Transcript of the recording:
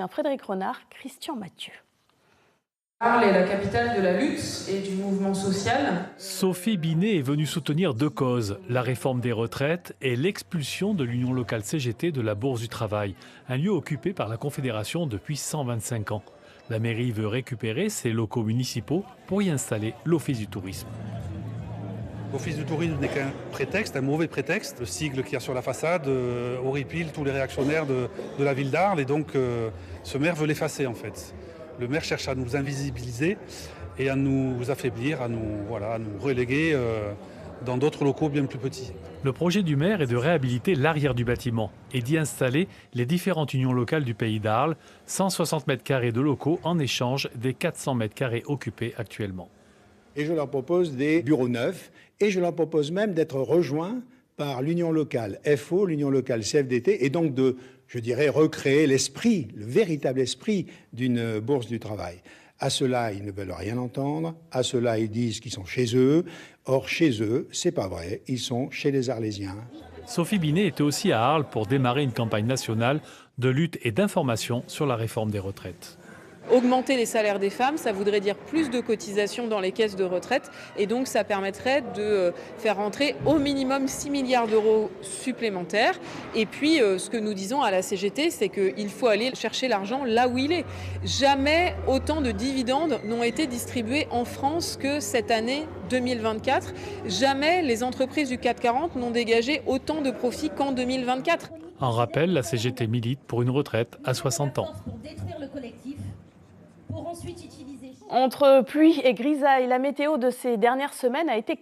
Frédéric Renard, Christian Mathieu. Arles est la capitale de la lutte et du mouvement social. Sophie Binet est venue soutenir deux causes, la réforme des retraites et l'expulsion de l'Union locale CGT de la Bourse du Travail, un lieu occupé par la Confédération depuis 125 ans. La mairie veut récupérer ses locaux municipaux pour y installer l'Office du tourisme. L'Office du tourisme n'est qu'un prétexte, un mauvais prétexte. Le sigle qu'il y a sur la façade horripile tous les réactionnaires de la ville d'Arles et donc ce maire veut l'effacer en fait. Le maire cherche à nous invisibiliser et à nous affaiblir, à nous reléguer dans d'autres locaux bien plus petits. Le projet du maire est de réhabiliter l'arrière du bâtiment et d'y installer les différentes unions locales du pays d'Arles, 160 mètres carrés de locaux en échange des 400 mètres carrés occupés actuellement. Et je leur propose des bureaux neufs et je leur propose même d'être rejoints par l'union locale FO, l'union locale CFDT, et donc de, je dirais, recréer l'esprit, le véritable esprit d'une bourse du travail. À cela, ils ne veulent rien entendre. À cela, ils disent qu'ils sont chez eux. Or, chez eux, c'est pas vrai. Ils sont chez les Arlésiens. Sophie Binet était aussi à Arles pour démarrer une campagne nationale de lutte et d'information sur la réforme des retraites. Augmenter les salaires des femmes, ça voudrait dire plus de cotisations dans les caisses de retraite et donc ça permettrait de faire rentrer au minimum 6 milliards d'euros supplémentaires. Et puis ce que nous disons à la CGT, c'est qu'il faut aller chercher l'argent là où il est. Jamais autant de dividendes n'ont été distribués en France que cette année 2024. Jamais les entreprises du CAC 40 n'ont dégagé autant de profits qu'en 2024. En rappel, la CGT milite pour une retraite à 60 ans. Entre pluie et grisaille, la météo de ces dernières semaines a été